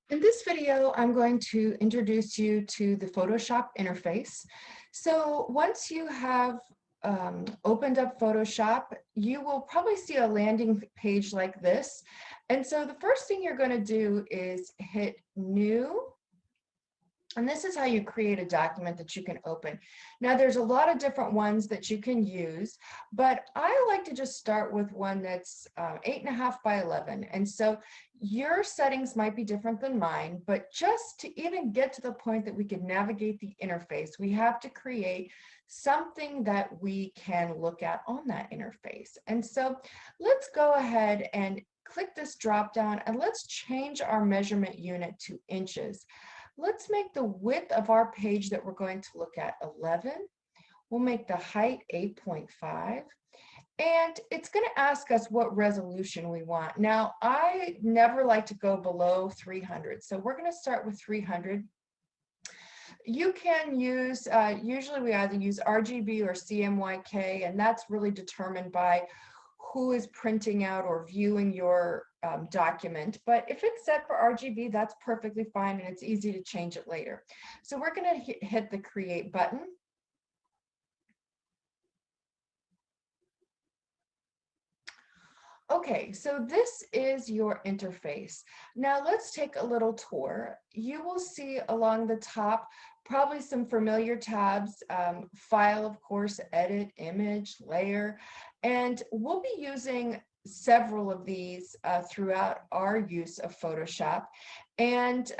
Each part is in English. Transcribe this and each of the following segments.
In this video, I'm going to introduce you to the Photoshop interface. So once you have opened up Photoshop, you will probably see a landing page like this. And so the first thing you're going to do is hit New. And this is how you create a document that you can open. Now, there's a lot of different ones that you can use, but I like to just start with one that's 8.5 by 11. And so your settings might be different than mine, but just to even get to the point that we can navigate the interface, we have to create something that we can look at on that interface. And so let's go ahead and click this drop down and let's change our measurement unit to inches. Let's make the width of our page that we're going to look at 11. We'll make the height 8.5. And it's going to ask us what resolution we want. Now, I never like to go below 300. So we're going to start with 300. You can use, usually we either use RGB or CMYK, and that's really determined by who is printing out or viewing your document. But if it's set for RGB, that's perfectly fine, and it's easy to change it later. So we're going to hit the Create button. Okay, so this is your interface. Now let's take a little tour. You will see along the top probably some familiar tabs, File, of course, Edit, Image, Layer, and we'll be using several of these throughout our use of Photoshop. And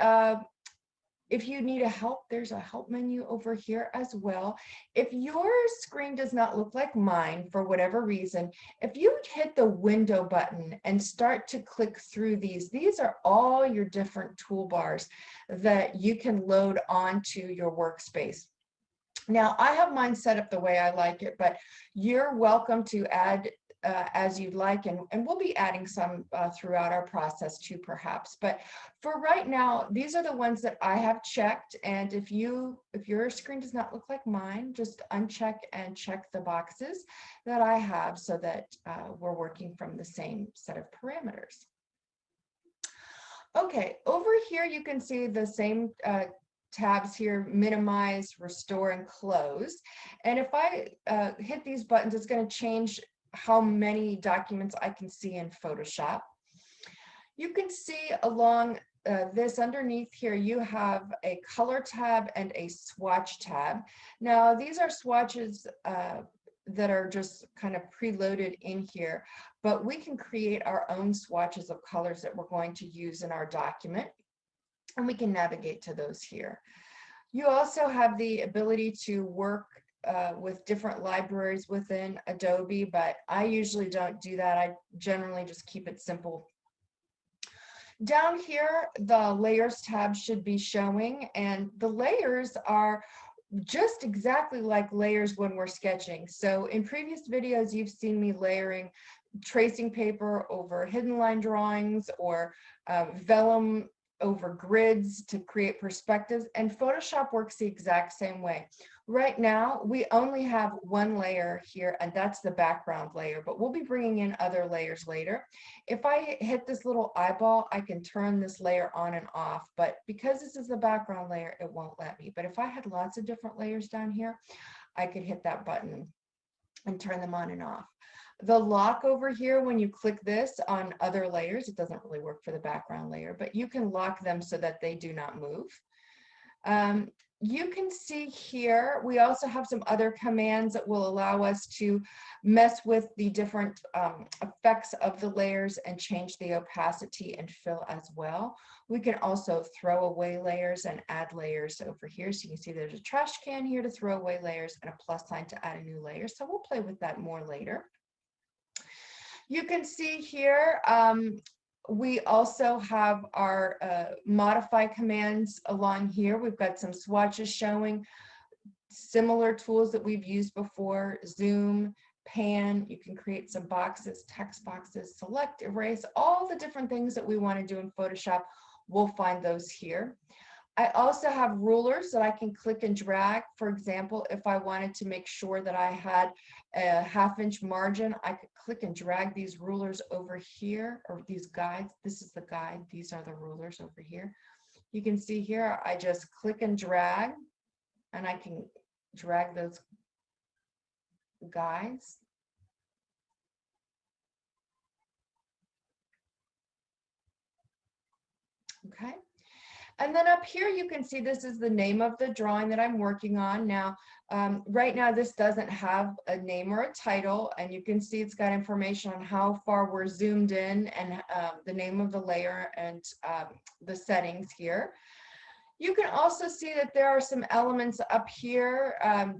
if you need a help, there's a help menu over here as well. If your screen does not look like mine for whatever reason, if you hit the window button and start to click through these are all your different toolbars that you can load onto your workspace. Now, I have mine set up the way I like it, but you're welcome to add as you'd like, and we'll be adding some throughout our process too, perhaps. But for right now, these are the ones that I have checked, and if your screen does not look like mine, just uncheck and check the boxes that I have so that we're working from the same set of parameters. Okay, over here you can see the same tabs here: minimize, restore, and close. And if I hit these buttons, it's going to change how many documents I can see in Photoshop. You can see along this underneath here, you have a color tab and a swatch tab. Now, these are swatches that are just kind of preloaded in here, but we can create our own swatches of colors that we're going to use in our document, and we can navigate to those here. You also have the ability to work with different libraries within Adobe, but I usually don't do that. I generally just keep it simple. Down here, the Layers tab should be showing, and the layers are just exactly like layers when we're sketching. So in previous videos, you've seen me layering tracing paper over hidden line drawings or vellum over grids to create perspectives, and Photoshop works the exact same way. Right now, we only have one layer here, and that's the background layer, but we'll be bringing in other layers later. If I hit this little eyeball, I can turn this layer on and off, but because this is the background layer, it won't let me. But if I had lots of different layers down here, I could hit that button and turn them on and off. The lock over here, when you click this on other layers, it doesn't really work for the background layer, but you can lock them so that they do not move. You can see here, we also have some other commands that will allow us to mess with the different effects of the layers and change the opacity and fill as well. We can also throw away layers and add layers over here. So you can see there's a trash can here to throw away layers and a plus sign to add a new layer. So we'll play with that more later. You can see here, we also have our modify commands along here. We've got some swatches showing similar tools that we've used before: zoom, pan. You can create some boxes, text boxes, select, erase, all the different things that we want to do in Photoshop. We'll find those here. I also have rulers that I can click and drag. For example, if I wanted to make sure that I had a 1/2 inch margin, I could click and drag these rulers over here, or these guides. This is the guide. These are the rulers over here. You can see here, I just click and drag, and I can drag those guides. Okay. And then up here, you can see this is the name of the drawing that I'm working on. Now, right now, this doesn't have a name or a title, and you can see it's got information on how far we're zoomed in and the name of the layer and the settings here. You can also see that there are some elements up here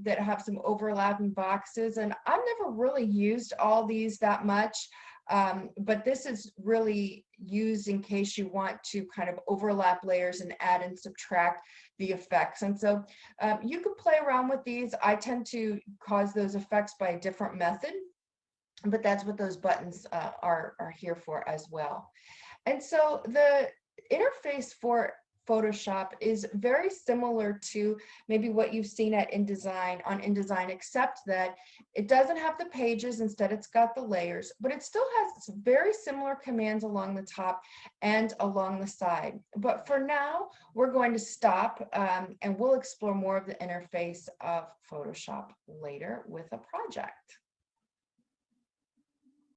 that have some overlapping boxes, and I've never really used all these that much. But this is really used in case you want to kind of overlap layers and add and subtract the effects. And so you can play around with these. I tend to cause those effects by a different method, but that's what those buttons are here for as well. And so the interface for Photoshop is very similar to maybe what you've seen at InDesign on InDesign, except that it doesn't have the pages, instead it's got the layers, but it still has very similar commands along the top and along the side. But for now, we're going to stop and we'll explore more of the interface of Photoshop later with a project.